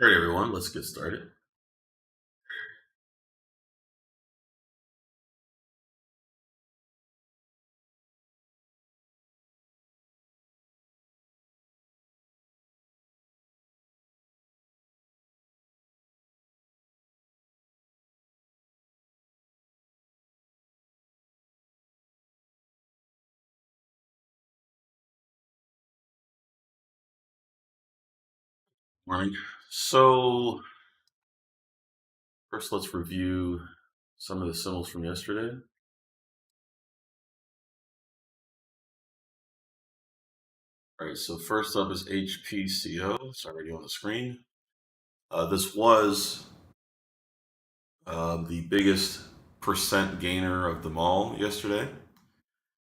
All right, everyone, let's get started. Morning. So, first, let's review some of the symbols from yesterday. All right, so first up is HPCO. It's already on the screen. This was the biggest percent gainer of them all yesterday.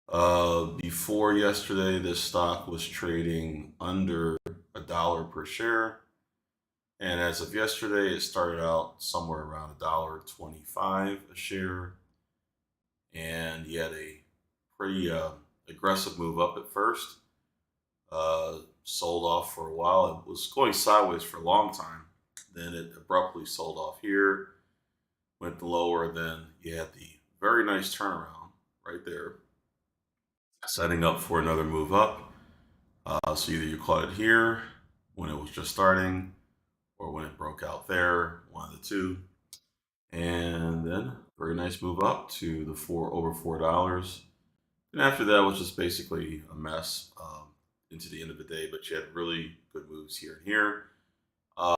Before yesterday, this stock was trading under $1 per share. And as of yesterday, it started out somewhere around $1.25 a share. And he had a pretty aggressive move up at first. Sold off for a while. It was going sideways for a long time. Then it abruptly sold off here, went lower. Then you had the very nice turnaround right there, setting up for another move up. So either you caught it here when it was just starting, or when it broke out there, one of the two. And then very nice move up to the over $4. And after that was just basically a mess into the end of the day. But you had really good moves here and here.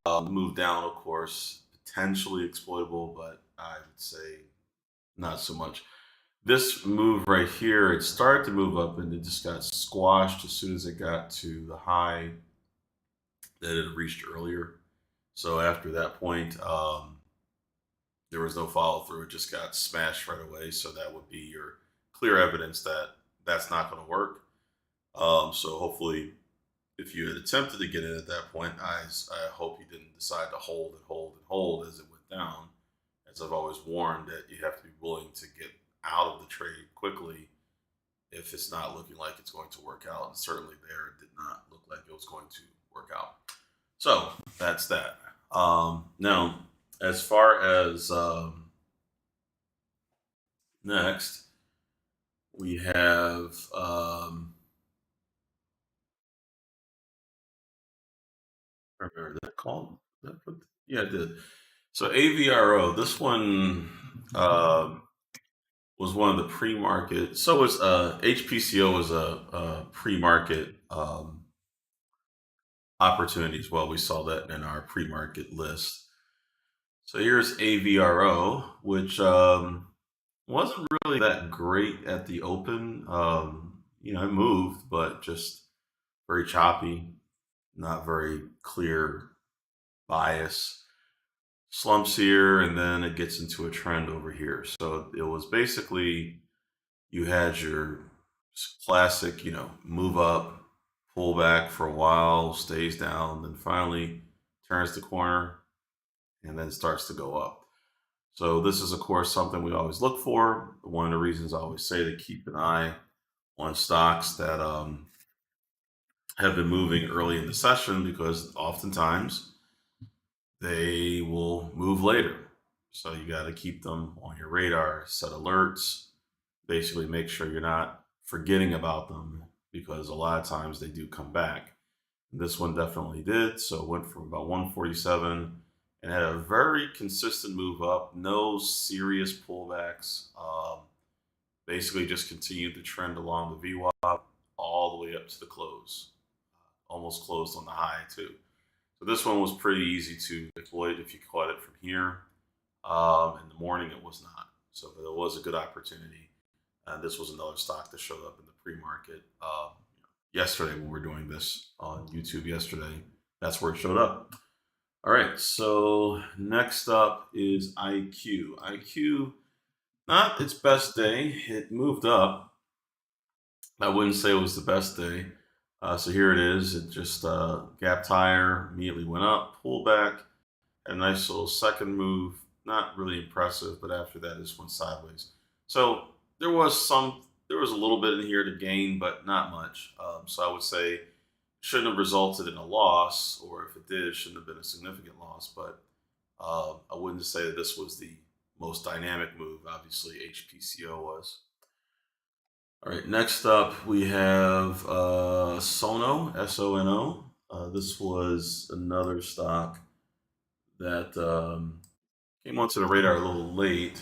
Move down, of course, potentially exploitable, but I would say not so much. This move right here, it started to move up and it just got squashed as soon as it got to the high that it reached earlier. So after that point, there was no follow through. It just got smashed right away. So that would be your clear evidence that that's not going to work. So hopefully, if you had attempted to get in at that point, I hope you didn't decide to hold and hold and hold as it went down. As I've always warned, that you have to be willing to get out of the trade quickly if it's not looking like it's going to work out. And certainly there, it did not look like it was going to work out. So that's that. Now, as far as next, we have I remember that called that yeah, it did. So AVRO, this one was one of the pre-market. So was HPCO was a pre-market opportunity as well. We saw that in our pre-market list. So here's AVRO, which wasn't really that great at the open. It moved, but just very choppy, not very clear bias. Slumps here, and then it gets into a trend over here. So it was basically you had your classic, move up, pull back for a while, stays down, then finally turns the corner and then starts to go up. So this is, of course, something we always look for. One of the reasons I always say to keep an eye on stocks that have been moving early in the session, because oftentimes they will move later. So you got to keep them on your radar, set alerts, basically make sure you're not forgetting about them, because a lot of times they do come back. This one definitely did. So it went from about 147 and had a very consistent move up, no serious pullbacks. Basically just continued the trend along the VWAP all the way up to the close. Almost closed on the high too. So this one was pretty easy to exploit if you caught it from here. In the morning, it was not. So it was a good opportunity. And this was another stock that showed up in the pre-market yesterday when we were doing this on YouTube yesterday. That's where it showed up. All right, so next up is IQ. IQ, not its best day. It moved up. I wouldn't say it was the best day. So here it is. It just gapped higher, immediately went up, pulled back, a nice little second move. Not really impressive, but after that, this went sideways. So there was a little bit in here to gain, but not much. So I would say shouldn't have resulted in a loss, or if it did, it shouldn't have been a significant loss. But I wouldn't say that this was the most dynamic move. Obviously, HPCO was. All right, next up we have Sono, Sono. This was another stock that came onto the radar a little late.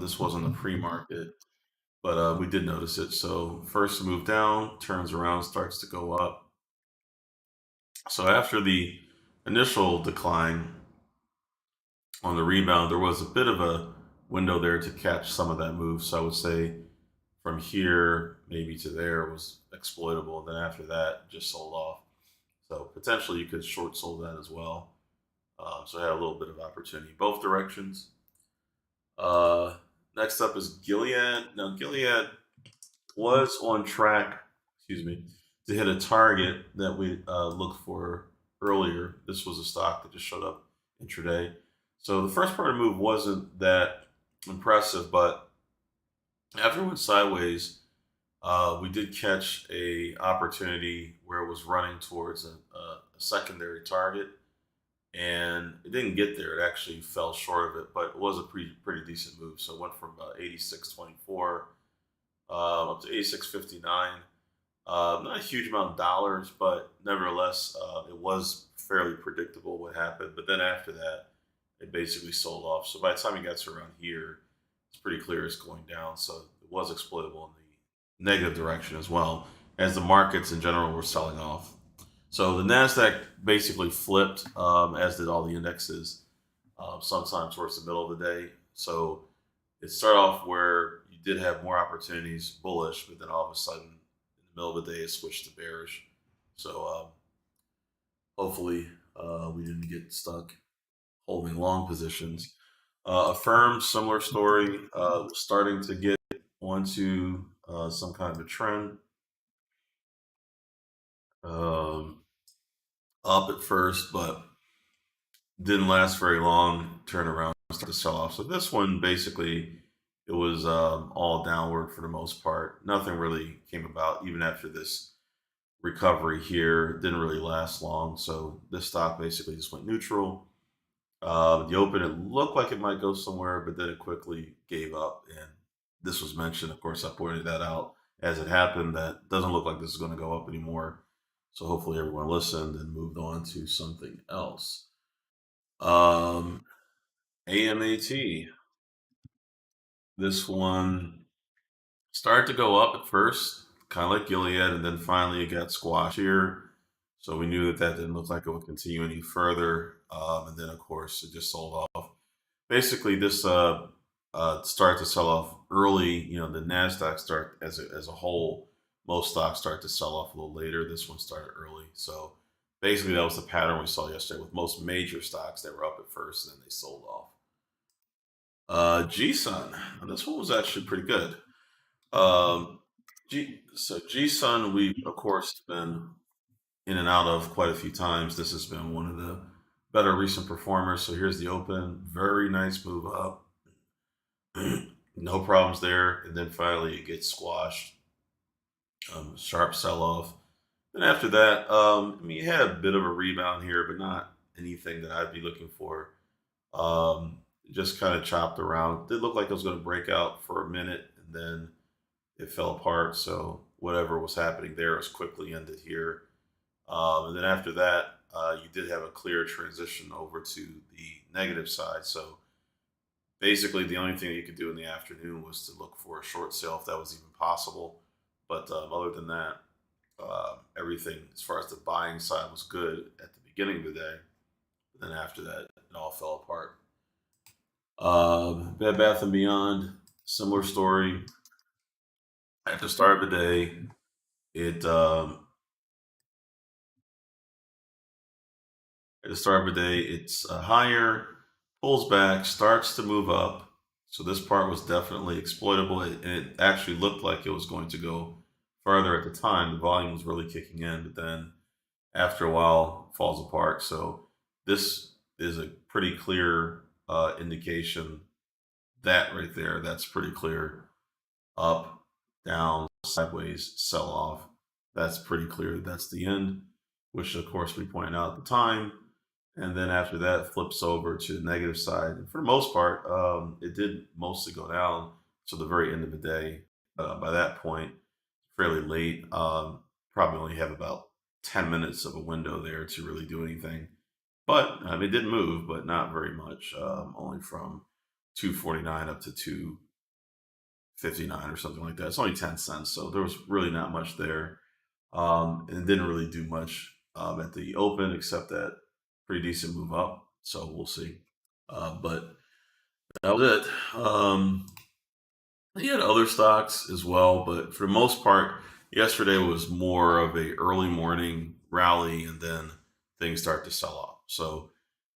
This wasn't a pre market, but we did notice it. So, first move down, turns around, starts to go up. So, after the initial decline on the rebound, there was a bit of a window there to catch some of that move. So, I would say from here maybe to there was exploitable. Then after that, just sold off. So potentially you could short sold that as well. So I had a little bit of opportunity both directions. Uh, Next up is Gilead. Now Gilead was on track, excuse me, to hit a target that we looked for earlier. This was a stock that just showed up intraday. So the first part of the move wasn't that impressive, but after it went sideways, we did catch a opportunity where it was running towards a secondary target, and it didn't get there. It actually fell short of it, but it was a pretty decent move. So it went from 86.24 up to 86.59. Not a huge amount of dollars, but nevertheless, it was fairly predictable what happened. But then after that, it basically sold off. So by the time it got to around here, it's pretty clear it's going down. So it was exploitable in the negative direction as well, as the markets in general were selling off. So the Nasdaq basically flipped, as did all the indexes, sometime towards the middle of the day. So it started off where you did have more opportunities bullish, but then all of a sudden, in the middle of the day, it switched to bearish. So hopefully, we didn't get stuck holding long positions. Affirm, similar story, starting to get onto some kind of a trend. Um, Up at first, but didn't last very long. Turn around, start to sell off. So this one basically it was all downward for the most part. Nothing really came about even after this recovery here. It didn't really last long. So this stock basically just went neutral. The open it looked like it might go somewhere, but then it quickly gave up. And this was mentioned. Of course, I pointed that out as it happened. That doesn't look like this is going to go up anymore. So hopefully everyone listened and moved on to something else. Um, AMAT. This one started to go up at first, kind of like Gilead, and then finally it got squashed here. So we knew that that didn't look like it would continue any further. And then, of course, it just sold off. Basically, this started to sell off early. You know, the Nasdaq start as a whole. Most stocks start to sell off a little later. This one started early. So basically, that was the pattern we saw yesterday with most major stocks that were up at first and then they sold off. G-Sun. Now, this one was actually pretty good. Um, G-Sun, we of course been in and out of quite a few times. This has been one of the better recent performers. So here's the open, very nice move up, no problems there, and then finally it gets squashed. Sharp sell off. Then after that, I mean, you had a bit of a rebound here, but not anything that I'd be looking for. Um, just kind of chopped around. Did look like it was going to break out for a minute, and then it fell apart. So whatever was happening there was quickly ended here. And then after that, you did have a clear transition over to the negative side. So basically, the only thing you could do in the afternoon was to look for a short sale if that was even possible. But other than that, everything as far as the buying side was good at the beginning of the day. Then after that, it all fell apart. Bed Bath and Beyond, similar story. At the start of the day, it at the start of the day it's higher, pulls back, starts to move up. So this part was definitely exploitable, and it actually looked like it was going to go further at the time. The volume was really kicking in, but then after a while, falls apart. So this is a pretty clear indication. That right there, that's pretty clear. Up, down, sideways, sell off. That's pretty clear. That's the end. which of course we pointed out at the time. And then after that, flips over to the negative side. And for the most part, it did mostly go down to the very end of the day. By that point, fairly late, probably only have about 10 minutes of a window there to really do anything. But it did move, but not very much, only from 249 up to 259 or something like that. It's only 10 cents. So there was really not much there. And it didn't really do much at the open except that pretty decent move up. So we'll see. But that was it. He had other stocks as well, but for the most part, yesterday was more of a early morning rally, and then things start to sell off. So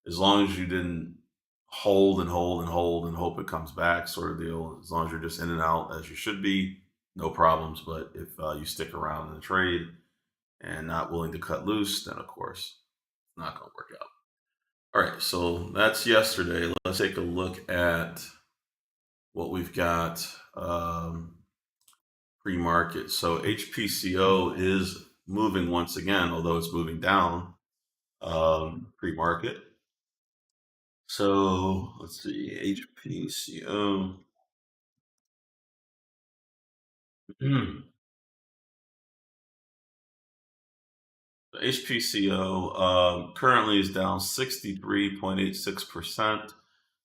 as long as you didn't hold and hold and hold and hope it comes back, sort of deal, as long as you're just in and out as you should be, no problems. But if you stick around in the trade and not willing to cut loose, then of course it's not going to work out. All right, so that's yesterday. Let's take a look at what we've got pre-market. So HPCO is moving once again, although it's moving down pre-market. So let's see, HPCO. HPCO currently is down 63.86%,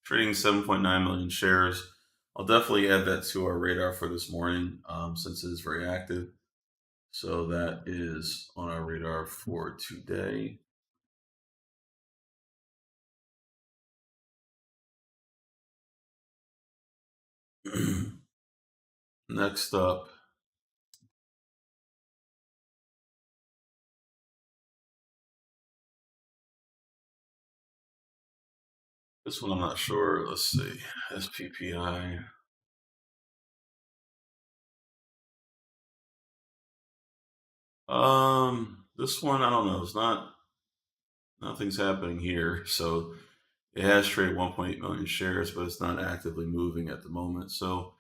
trading 7.9 million shares. I'll definitely add that to our radar for this morning since it is very active. So that is on our radar for today. Next up, this one I'm not sure. Let's see, SPPI. This one I don't know. It's not nothing's happening here. So it has traded 1.8 million shares, but it's not actively moving at the moment. So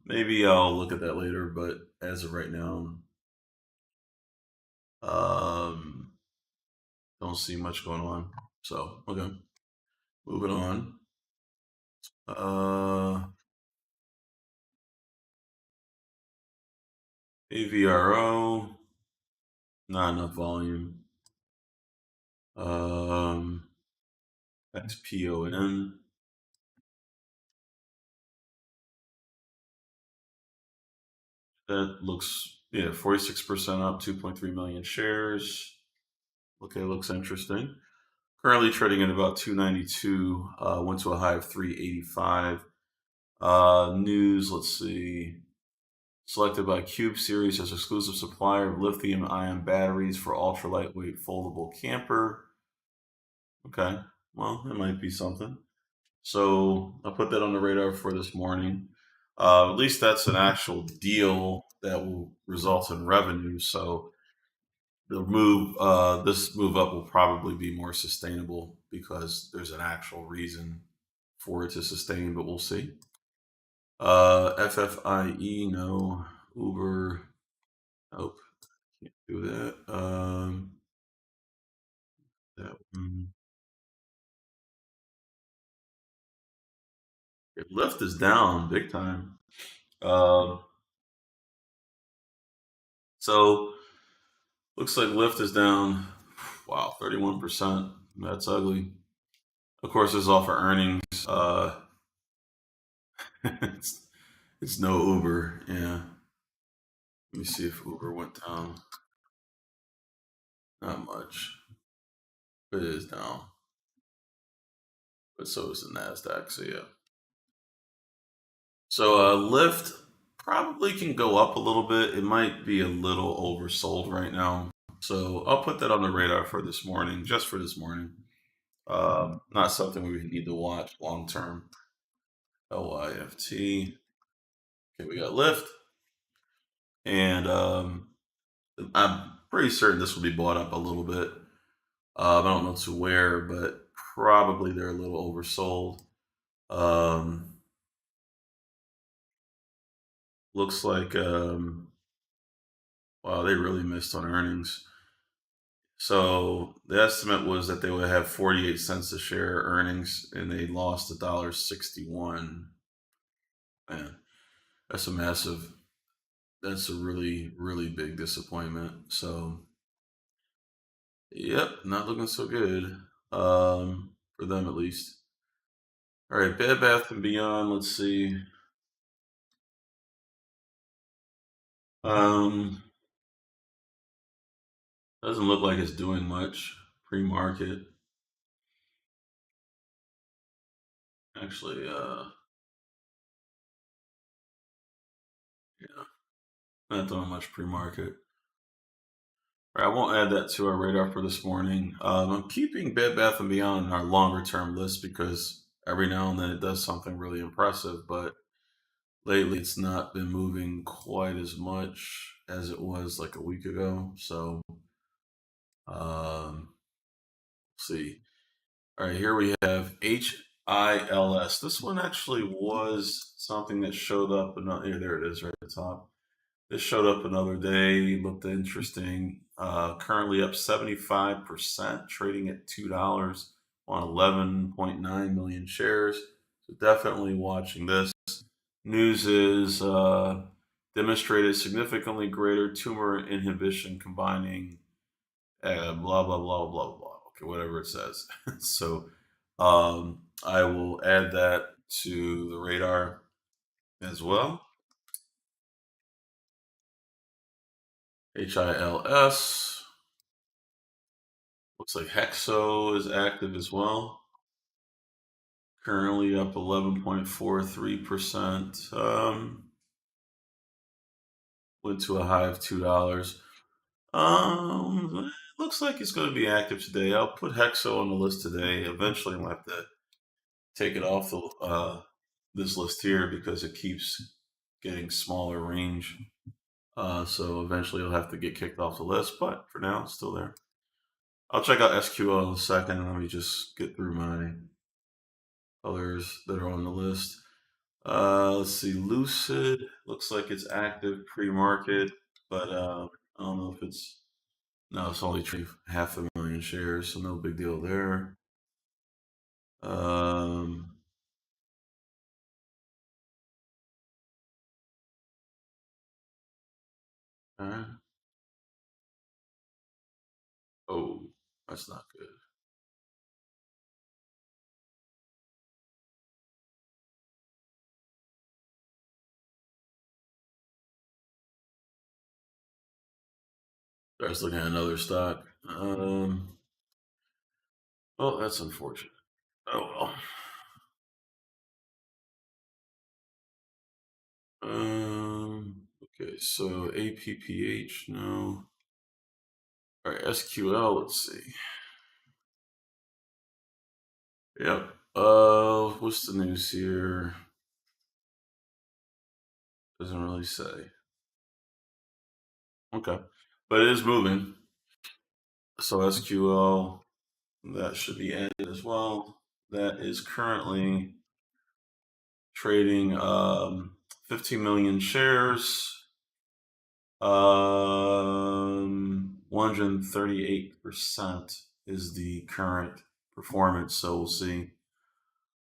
maybe I'll look at that later. But as of right now, um, don't see much going on. So okay, moving on. Uh, AVRO, not enough volume. Um, XPON, that looks, yeah, 46% up, 2.3 million shares. Okay, looks interesting. Currently trading at about 292, went to a high of 385. News, let's see. Selected by Cube Series as exclusive supplier of lithium ion batteries for ultra lightweight foldable camper. Okay, well, that might be something. So I'll put that on the radar for this morning. At least that's an actual deal that will result in revenue. So this move up will probably be more sustainable because there's an actual reason for it to sustain. But we'll see. FFIE, no. Uber, nope, can't do that. That one. Yeah, Lyft is down big time. Um, so looks like Lyft is down. Wow, 31%. That's ugly. Of course, this is all for earnings. It's, it's no Uber. Yeah. Let me see if Uber went down. Not much. It is down. But so is the NASDAQ. So yeah. So Lyft probably can go up a little bit. It might be a little oversold right now. So I'll put that on the radar for this morning, just for this morning. Not something we need to watch long term. LYFT. Okay, we got Lyft. And I'm pretty certain this will be bought up a little bit. I don't know to where, but probably they're a little oversold. Um, looks like wow, they really missed on earnings. So the estimate was that they would have 48 cents a share earnings, and they lost $1.61. Man, that's a massive. That's a really big disappointment. So, yep, not looking so good. For them at least. All right, Bed Bath and Beyond. Let's see. Um, doesn't look like it's doing much. Pre-market, actually. Yeah, not doing much pre-market. All right, I won't add that to our radar for this morning. I'm keeping Bed Bath and Beyond on our longer term list because every now and then it does something really impressive, but lately it's not been moving quite as much as it was like a week ago. So, see. All right, here we have HILS. This one actually was something that showed up. Here, there it is, right at the top. This showed up another day, looked interesting. Currently up 75%, trading at $2 on 11.9 million shares. So definitely watching this. News is demonstrated significantly greater tumor inhibition combining blah, blah, blah, blah, blah. Okay, whatever it says. So I will add that to the radar as well. HILS. Looks like Hexo is active as well. Currently up 11.43%. Went to a high of $2. Looks like it's going to be active today. I'll put Hexo on the list today. Eventually, I'll have to take it off this list here because it keeps getting smaller range. So eventually, it'll have to get kicked off the list. But for now, it's still there. I'll check out SQL in a second. Let me just get through my others that are on the list. Let's see, Lucid looks like it's active pre-market, but I don't know if it's no, it's only trading half a million shares, so no big deal there. Um, all right. Oh, that's not good. I was looking at another stock. Oh, that's unfortunate. Oh well. Okay, so APPH, no. All right, SQL, let's see. Yep. What's the news here? Doesn't really say. Okay. But it is moving. So SQL, that should be added as well. That is currently trading 15 million shares. 138% is the current performance. So we'll see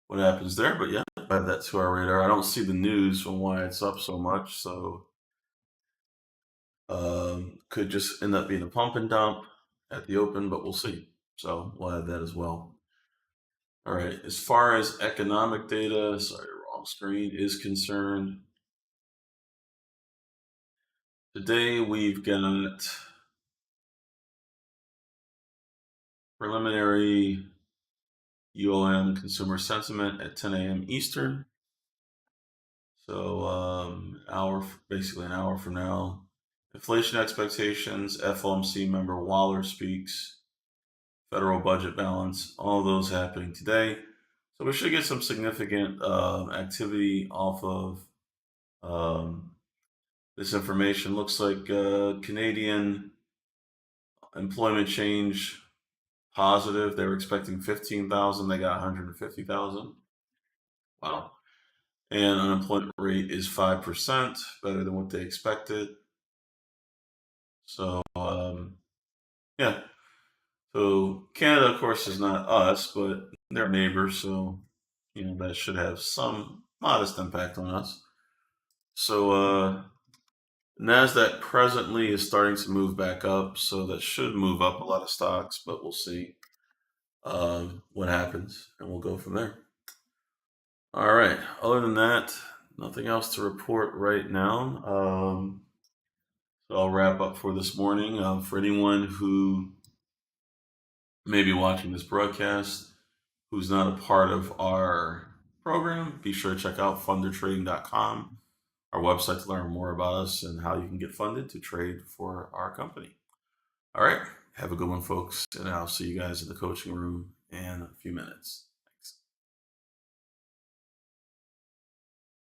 what happens there. But yeah, add that to our radar. I don't see the news on why it's up so much. So could just end up being a pump and dump at the open, but we'll see. So we'll add that as well. All right. As far as economic data, sorry, wrong screen, is concerned, today we've got preliminary UOM consumer sentiment at 10 a.m. Eastern. So basically an hour from now. Inflation expectations, FOMC member Waller speaks, federal budget balance, all of those happening today. So we should get some significant activity off of um, this information. Looks like Canadian employment change positive. They were expecting 15,000. They got 150,000. Wow. And unemployment rate is 5%, better than what they expected. So, yeah. So Canada, of course, is not us, but they're neighbors, so that should have some modest impact on us. So Nasdaq presently is starting to move back up, so that should move up a lot of stocks, but we'll see what happens, and we'll go from there. All right. Other than that, nothing else to report right now. So I'll wrap up for this morning. For anyone who may be watching this broadcast who's not a part of our program, be sure to check out fundertrading.com, our website, to learn more about us and how you can get funded to trade for our company. All right. Have a good one, folks. And I'll see you guys in the coaching room in a few minutes.